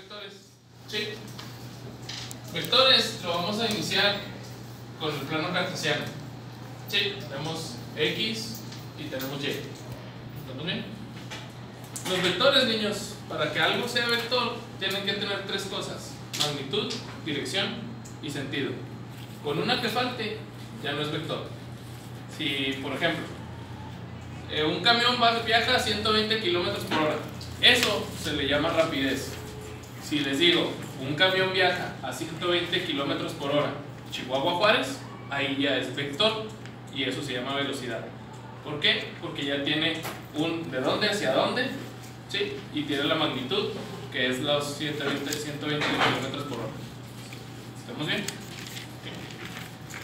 vectores. Sí. Vectores lo vamos a iniciar con el plano cartesiano. Sí, tenemos X y tenemos Y. ¿Estamos bien? Los vectores, niños, para que algo sea vector, tienen que tener tres cosas: magnitud, dirección y sentido. Con una que falte, ya no es vector. Si, por ejemplo, un camión viaja a 120 km por hora, eso se le llama rapidez. Si les digo, un camión viaja a 120 km por hora, Chihuahua a Juárez, ahí ya es vector y eso se llama velocidad. ¿Por qué? Porque ya tiene un de dónde hacia dónde, ¿sí? Y tiene la magnitud, que es los 120 km por hora. ¿Estamos bien?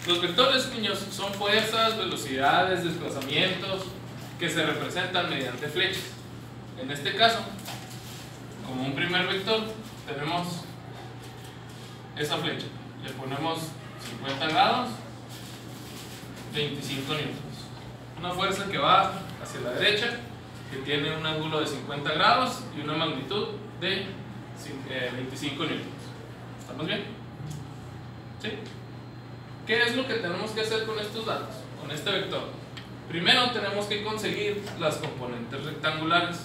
Los vectores, niños, son fuerzas, velocidades, desplazamientos que se representan mediante flechas. En este caso, como un primer vector, tenemos esa flecha. Le ponemos 50 grados, 25 newtons. Una fuerza que va hacia la derecha, que tiene un ángulo de 50 grados y una magnitud de 25 newtons. ¿Estamos bien? ¿Sí? ¿Qué es lo que tenemos que hacer con estos datos? Con este vector. Primero tenemos que conseguir las componentes rectangulares.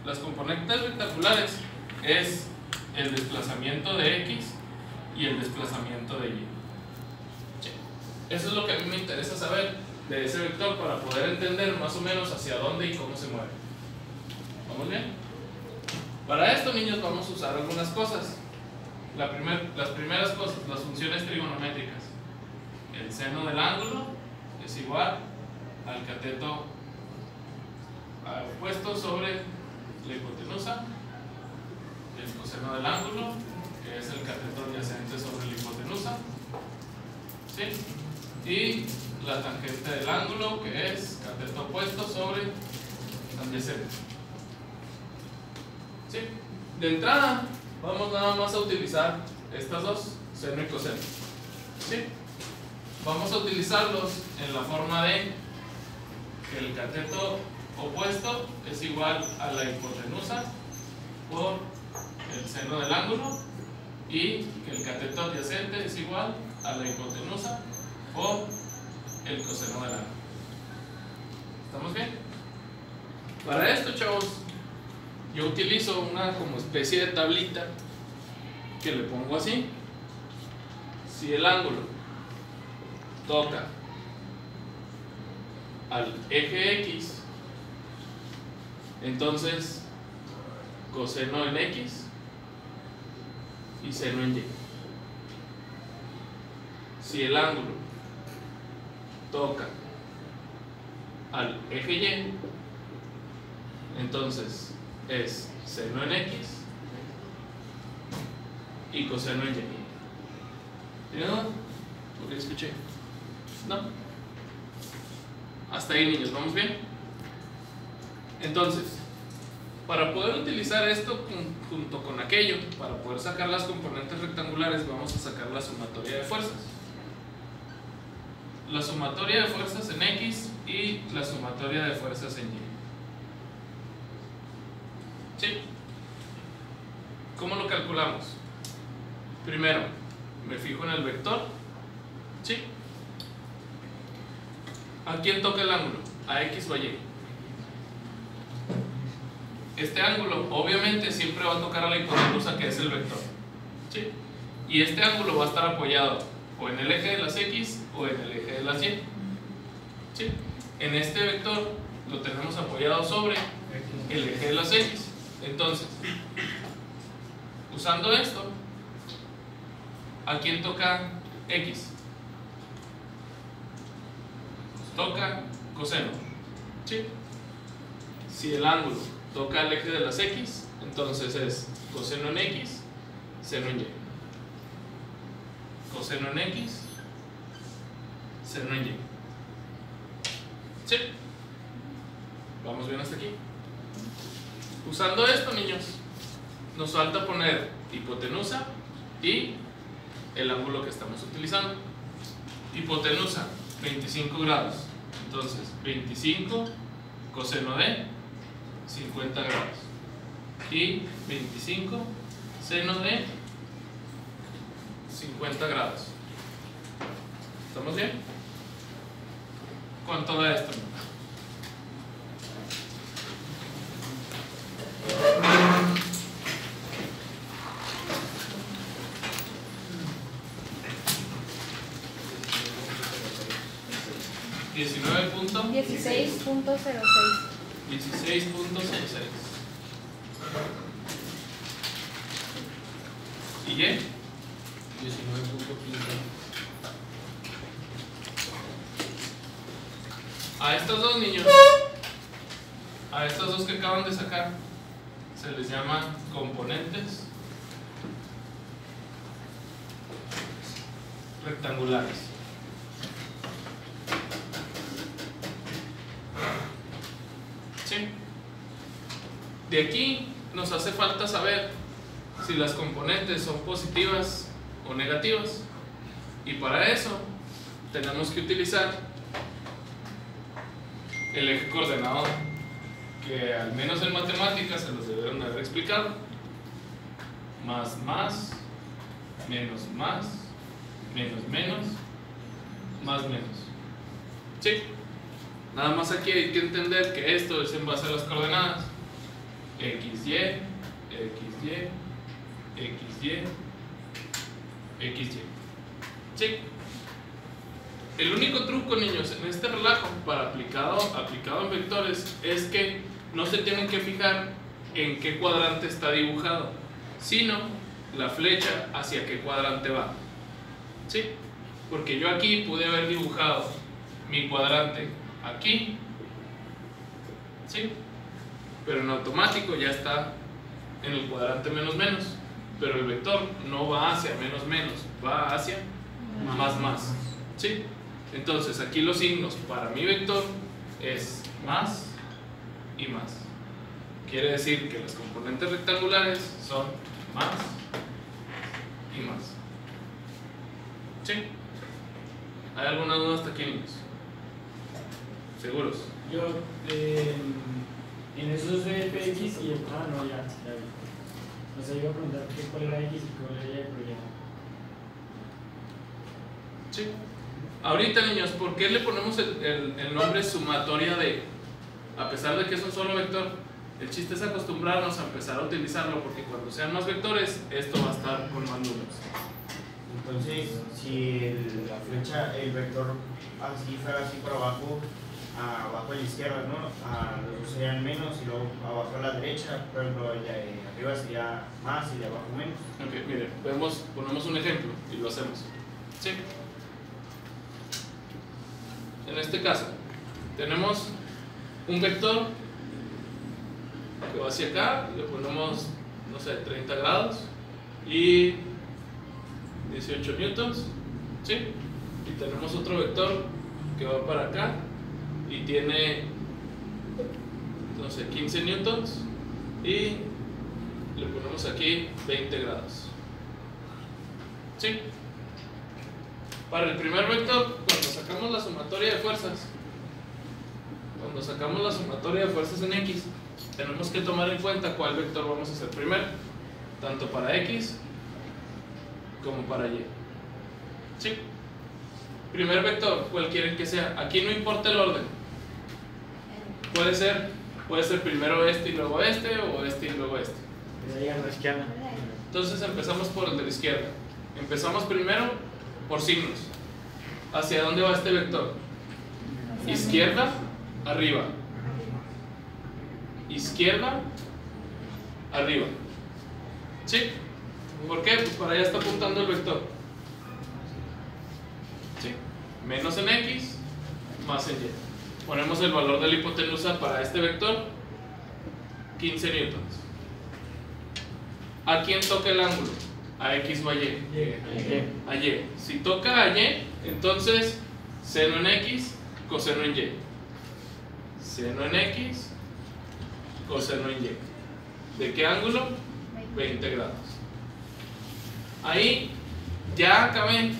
Las componentes rectangulares es el desplazamiento de X y el desplazamiento de Y. Eso es lo que a mí me interesa saber de ese vector para poder entender más o menos hacia dónde y cómo se mueve. ¿Vamos bien? Para esto, niños, vamos a usar algunas cosas. Las primeras cosas, las funciones trigonométricas. El seno del ángulo es igual al cateto opuesto sobre la hipotenusa. El coseno del ángulo, que es el cateto adyacente sobre la hipotenusa, ¿sí? Y la tangente del ángulo, que es cateto opuesto sobre adyacente. ¿Sí? De entrada, vamos nada más a utilizar estas dos, seno y coseno. ¿Sí? Vamos a utilizarlos en la forma de que el cateto opuesto es igual a la hipotenusa por el seno del ángulo y que el cateto adyacente es igual a la hipotenusa por el coseno del ángulo. ¿Estamos bien? Para esto, chavos, yo utilizo una como especie de tablita que le pongo así. Si el ángulo toca al eje X, entonces coseno en X y seno en Y. Si el ángulo toca al eje Y, entonces es seno en X y coseno en Y. ¿Tiene duda? ¿Por qué escuché? ¿No? Hasta ahí, niños, ¿vamos bien? Entonces, para poder utilizar esto junto con aquello, para poder sacar las componentes rectangulares, vamos a sacar la sumatoria de fuerzas. La sumatoria de fuerzas en X y la sumatoria de fuerzas en Y. ¿Sí? ¿Cómo lo calculamos? Primero, me fijo en el vector. ¿Sí? ¿A quién toca el ángulo? ¿A X o a Y? Este ángulo obviamente siempre va a tocar a la hipotenusa, que es el vector. ¿Sí? Y este ángulo va a estar apoyado o en el eje de las X o en el eje de las Y. ¿Sí? En este vector lo tenemos apoyado sobre el eje de las X. Entonces, usando esto, ¿a quién toca X? Toca coseno. ¿Sí? Si el ángulo toca el eje de las X, entonces es coseno en X, seno en Y. Coseno en X, seno en Y. ¿Sí? ¿Vamos bien hasta aquí? Usando esto, niños, nos falta poner hipotenusa y el ángulo que estamos utilizando. Hipotenusa, 25 grados. Entonces, 25 coseno de 50 grados. Y 25 seno de 50 grados. ¿Estamos bien? ¿Cuánto da esto? $16.06. 16.66. ¿Y Y? 19.15. A estos dos niños, a estos dos que acaban de sacar, se les llama componentes rectangulares. ¿Sí? De aquí nos hace falta saber si las componentes son positivas o negativas, y para eso tenemos que utilizar el eje coordenado, que al menos en matemáticas se los debieron haber explicado. Más, menos, menos, más, menos. ¿Sí? Nada más aquí hay que entender que esto es en base a las coordenadas XY, XY, XY, XY. ¿Sí? El único truco, niños, en este relajo para aplicado en vectores es que no se tienen que fijar en qué cuadrante está dibujado, sino la flecha hacia qué cuadrante va. ¿Sí? Porque yo aquí pude haber dibujado mi cuadrante aquí, ¿sí? Pero en automático ya está en el cuadrante menos, menos. Pero el vector no va hacia menos, menos, va hacia más, más. ¿Sí? Entonces aquí los signos para mi vector es más y más. Quiere decir que los componentes rectangulares son más y más. ¿Sí? ¿Hay alguna duda hasta aquí, niños? ¿Seguros? Yo, en esos de fx y no, ya vi. O sea, iba a preguntar cuál era x y cuál era y, pero ya. Sí. Ahorita, niños, ¿por qué le ponemos el nombre sumatoria de? A pesar de que es un solo vector, el chiste es acostumbrarnos a empezar a utilizarlo, porque cuando sean más vectores, esto va a estar con más números. Entonces, si la flecha, el vector así fuera así por abajo, abajo a la izquierda, ¿no? Los dos serían menos y luego abajo a la derecha, por ejemplo, arriba sería más y de abajo menos. Ok, miren, ponemos un ejemplo y lo hacemos. ¿Sí? En este caso, tenemos un vector que va hacia acá, le ponemos, no sé, 30 grados y 18 newtons, ¿sí? Y tenemos otro vector que va para acá y tiene, no sé, 15 newtons y le ponemos aquí 20 grados, ¿sí? Para el primer vector, cuando sacamos la sumatoria de fuerzas, en X, tenemos que tomar en cuenta cuál vector vamos a hacer primero, tanto para X como para Y. ¿Sí? Primer vector, cual quieren que sea. Aquí no importa el orden. Puede ser primero este y luego este, o este y luego este. Ahí a la izquierda. Entonces empezamos por el de la izquierda. Empezamos primero por signos. ¿Hacia dónde va este vector? Izquierda, arriba. Izquierda, arriba. ¿Sí? ¿Por qué? Pues para allá está apuntando el vector. ¿Sí? Menos en X, más en Y. Ponemos el valor de la hipotenusa para este vector, 15 newtons. ¿A quién toca el ángulo? ¿A X o a Y? A Y. Si toca a Y, entonces seno en X, coseno en Y. Seno en X, coseno en Y. ¿De qué ángulo? 20 grados. Ahí ya acabé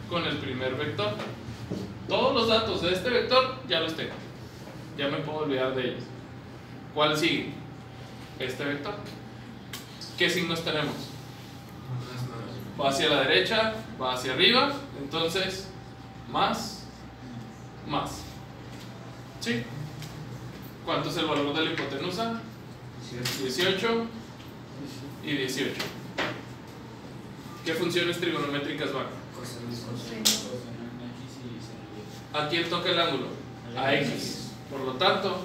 con el primer vector. Todos los datos de este vector ya los tengo. Ya me puedo olvidar de ellos. ¿Cuál sigue? Este vector. ¿Qué signos tenemos? va hacia la derecha, va hacia arriba, entonces más, más. ¿Sí? ¿Cuánto es el valor de la hipotenusa? 18 y 18. ¿Qué funciones trigonométricas van? ¿A quién toca el ángulo? A X. Por lo tanto,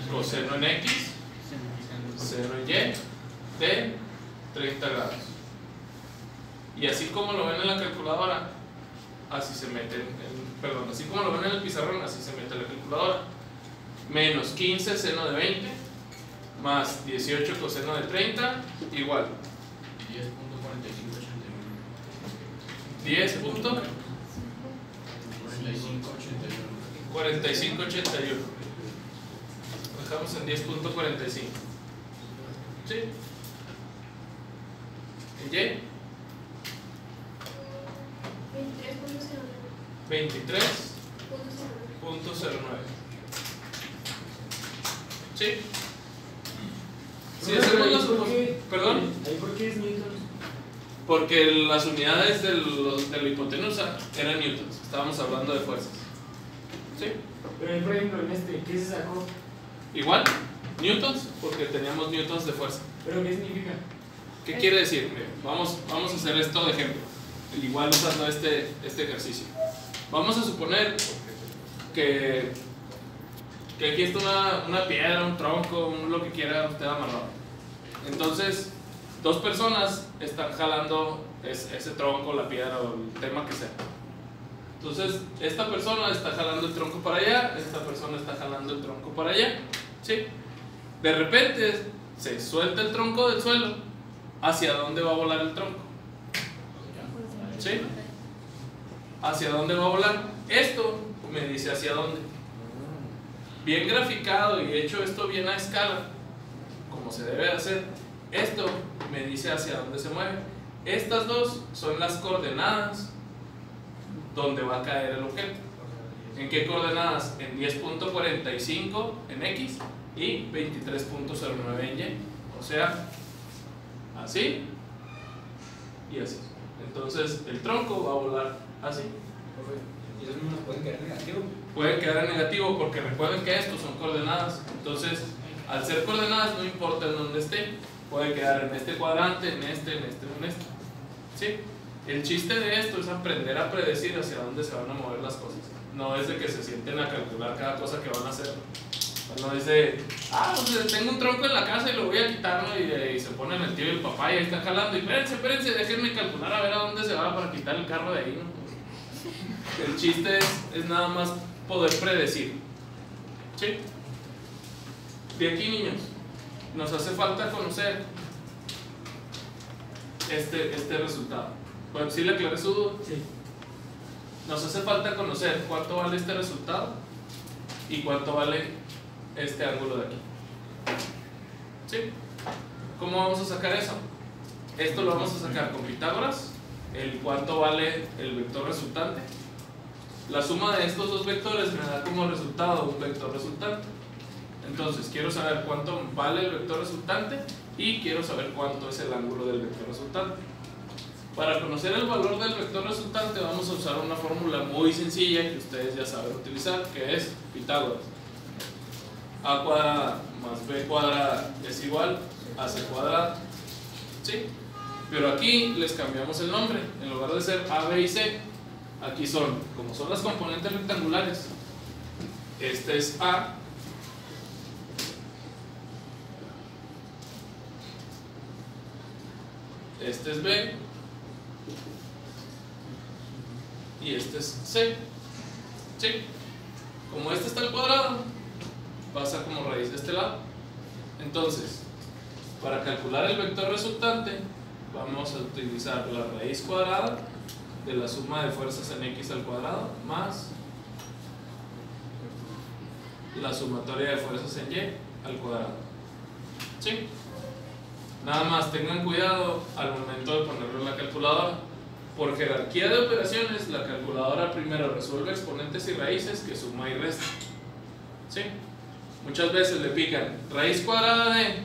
coseno en X, seno en Y de 30 grados. Y así como lo ven en la calculadora, así se mete perdón, así como lo ven en el pizarrón, así se mete en la calculadora. Menos 15 seno de 20 más 18 coseno de 30 igual 10.4581. Dejamos en 10.45. ¿Sí? ¿En Y? 23.09. ¿Sí? Si hacemos las perdón. ¿Ahí por qué es newtons? Porque las unidades de la hipotenusa eran newtons. Estábamos hablando de fuerzas. ¿Sí? Pero ahí, por ejemplo, en este, ¿qué se sacó? Igual, newtons, porque teníamos newtons de fuerza. ¿Pero qué significa? ¿Qué quiere decir? Miren, vamos a hacer esto de ejemplo. Igual usando este ejercicio. Vamos a suponer que aquí está una piedra, un tronco, lo que quiera usted amarrado. Entonces, dos personas están jalando ese tronco, la piedra o el tema que sea. Entonces, esta persona está jalando el tronco para allá, esta persona está jalando el tronco para allá. ¿Sí? De repente se suelta el tronco del suelo. ¿Hacia dónde va a volar el tronco? ¿Sí? ¿Hacia dónde va a volar? Esto me dice hacia dónde. Bien graficado y hecho esto bien a escala, como se debe hacer. Esto me dice hacia dónde se mueve. Estas dos son las coordenadas donde va a caer el objeto. ¿En qué coordenadas? En 10.45 en X y 23.09 en Y. O sea, así y así. Entonces el tronco va a volar así. ¿Y esos números pueden quedar negativos? Puede quedar en negativo porque recuerden que estos son coordenadas. Entonces, al ser coordenadas, no importa en dónde esté, puede quedar en este cuadrante, en este. ¿Sí? El chiste de esto es aprender a predecir hacia dónde se van a mover las cosas. No es de que se sienten a calcular cada cosa que van a hacer. No dice, pues tengo un tronco en la casa y lo voy a quitar, ¿no? Y se ponen el tío y el papá y ahí están jalando. Y espérense, déjenme calcular a ver a dónde se va para quitar el carro de ahí, ¿no? El chiste es nada más poder predecir. ¿Sí? De aquí, niños, nos hace falta conocer este resultado. Bueno, ¿sí le aclaré su duda? Sí. Nos hace falta conocer cuánto vale este resultado y cuánto vale este ángulo de aquí. ¿Sí? ¿Cómo vamos a sacar eso? Esto lo vamos a sacar con Pitágoras, el cuánto vale el vector resultante. La suma de estos dos vectores me da como resultado un vector resultante. Entonces quiero saber cuánto vale el vector resultante y quiero saber cuánto es el ángulo del vector resultante. Para conocer el valor del vector resultante vamos a usar una fórmula muy sencilla que ustedes ya saben utilizar, que es Pitágoras. A cuadrada más B cuadrada es igual a C cuadrada. ¿Sí? Pero aquí les cambiamos el nombre. En lugar de ser A, B y C, aquí son, como son las componentes rectangulares, este es A, este es B y este es C. ¿Sí? Como este está al cuadrado, pasa como raíz de este lado. Entonces, para calcular el vector resultante, vamos a utilizar la raíz cuadrada de la suma de fuerzas en X al cuadrado más la sumatoria de fuerzas en Y al cuadrado. ¿Sí? Nada más tengan cuidado al momento de ponerlo en la calculadora. Por jerarquía de operaciones, la calculadora primero resuelve exponentes y raíces que suma y resta. ¿Sí? Muchas veces le pican raíz cuadrada de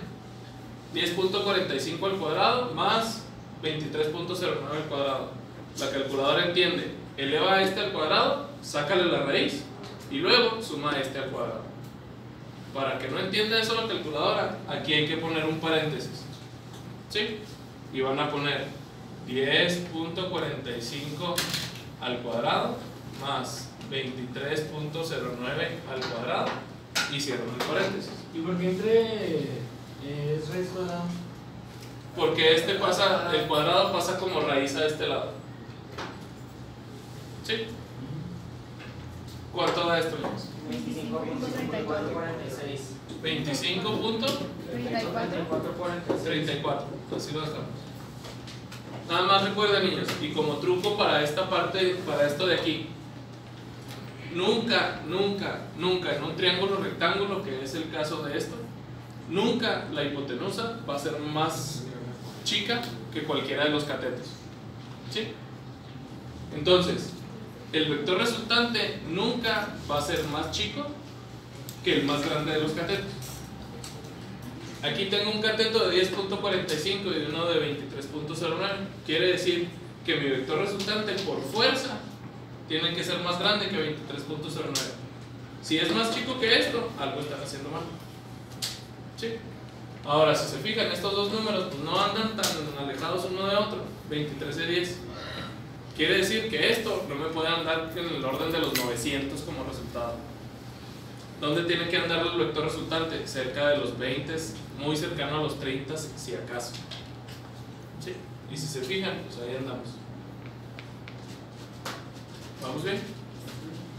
10.45 al cuadrado más 23.09 al cuadrado. La calculadora entiende, eleva este al cuadrado, sácale la raíz y luego suma este al cuadrado. Para que no entienda eso la calculadora, aquí hay que poner un paréntesis, ¿sí? Y van a poner 10.45 al cuadrado más 23.09 al cuadrado y cierran el paréntesis. ¿Y por qué entre es raíz cuadrada? Porque el cuadrado pasa como raíz a este lado. ¿Sí? ¿Cuánto da esto, Luis? 25.34. 25.34. Así lo dejamos. Nada más recuerden, niños, y como truco para esta parte, para esto de aquí, nunca en un triángulo rectángulo, que es el caso de esto, nunca la hipotenusa va a ser más chica que cualquiera de los catetos. ¿Sí? Entonces, el vector resultante nunca va a ser más chico que el más grande de los catetos. Aquí tengo un cateto de 10.45 y uno de 23.09. Quiere decir que mi vector resultante por fuerza tiene que ser más grande que 23.09. Si es más chico que esto, algo están haciendo mal. ¿Sí? Ahora, si se fijan, estos dos números pues no andan tan alejados uno de otro. 23 de 10. Quiere decir que esto no me puede andar en el orden de los 900 como resultado. ¿Dónde tiene que andar el vector resultante? Cerca de los 20, muy cercano a los 30 si acaso. ¿Sí? Y si se fijan, pues ahí andamos. ¿Vamos bien?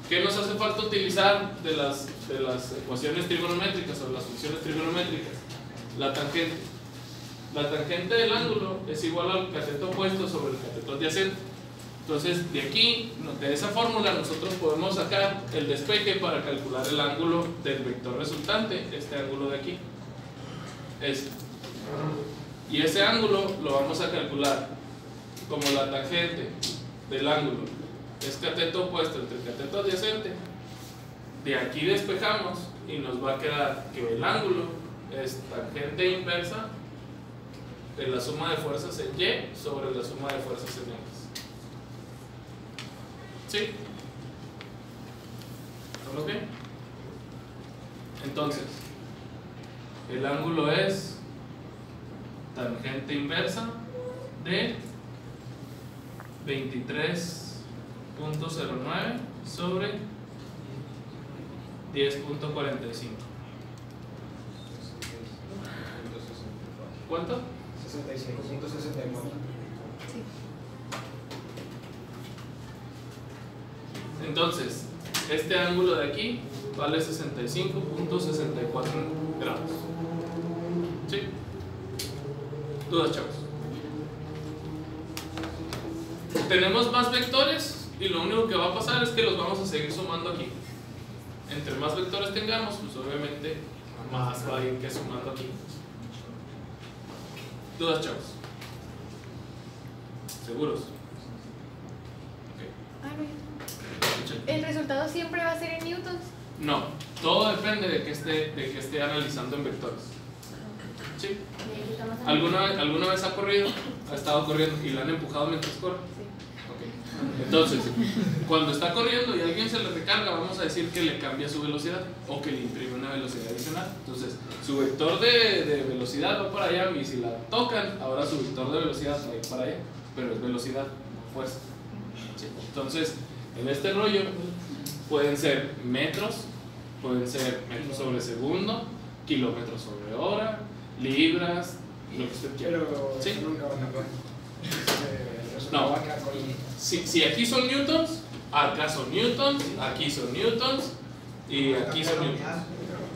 ¿Qué nos hace falta utilizar de las ecuaciones trigonométricas o las funciones trigonométricas? La tangente. La tangente del ángulo es igual al cateto opuesto sobre el cateto adyacente. Entonces, de aquí, de esa fórmula, nosotros podemos sacar el despeje para calcular el ángulo del vector resultante, este ángulo de aquí. Este. Y ese ángulo lo vamos a calcular como la tangente del ángulo es cateto opuesto entre el cateto adyacente. De aquí despejamos y nos va a quedar que el ángulo es tangente inversa de la suma de fuerzas en Y sobre la suma de fuerzas en X. ¿Sí? ¿Estamos bien? Entonces, el ángulo es tangente inversa de 23.09 sobre 10.45. ¿Cuánto? 65.64. Entonces, este ángulo de aquí vale 65.64 grados. ¿Sí? Dudas, chavos. Tenemos más vectores y lo único que va a pasar es que los vamos a seguir sumando aquí. Entre más vectores tengamos, pues obviamente más va a ir que sumando aquí. Dudas, chavos. ¿Seguros? ¿El resultado siempre va a ser en newtons? No, todo depende de que esté analizando en vectores. ¿Sí? ¿Alguna vez ha corrido? Ha estado corriendo y la han empujado mientras corre. Okay. Entonces, cuando está corriendo y alguien se le recarga, vamos a decir que le cambia su velocidad o que le imprime una velocidad adicional. Entonces, su vector de velocidad va para allá y si la tocan, ahora su vector de velocidad va a ir para allá, pero es velocidad, no fuerza. ¿Sí? Entonces, en este rollo pueden ser metros sobre segundo, kilómetros sobre hora, libras, lo que usted quiera. Pero ¿sí? nunca van a poder. No. Va a quedar con- Si aquí son newtons, acá son newtons, aquí son newtons y aquí son newtons.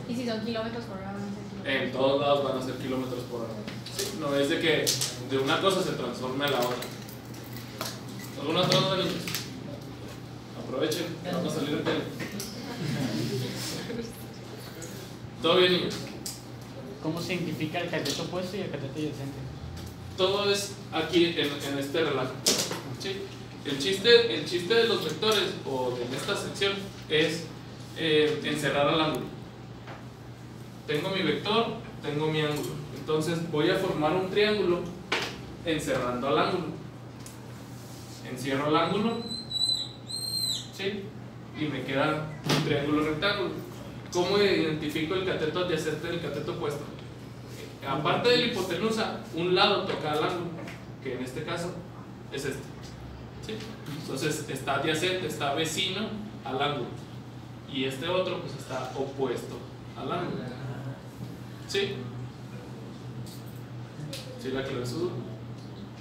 ¿Y si son kilómetros por hora? Van a ser kilómetros? En todos lados van a ser kilómetros por hora. ¿Sí? No es de que de una cosa se transforme a la otra. ¿Alguna otra duda, niños? Aprovechen, van a salir en tele. ¿Todo bien, niños? ¿Cómo se identifica el cateto opuesto y el cateto adyacente? Todo es aquí en este relajo. ¿Sí? El chiste de los vectores o de esta sección es encerrar al ángulo. Tengo mi vector, tengo mi ángulo. Entonces voy a formar un triángulo encerrando al ángulo. Encierro el ángulo, ¿sí? Y me queda un triángulo rectángulo. ¿Cómo identifico el cateto adyacente del cateto opuesto? Aparte de la hipotenusa, un lado toca al ángulo, que en este caso es este, ¿sí? Entonces está adyacente, está vecino al ángulo, y este otro pues está opuesto al ángulo, ¿sí? ¿Sí la clausura?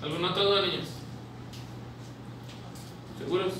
¿Alguna otra duda, niños? ¿Seguros?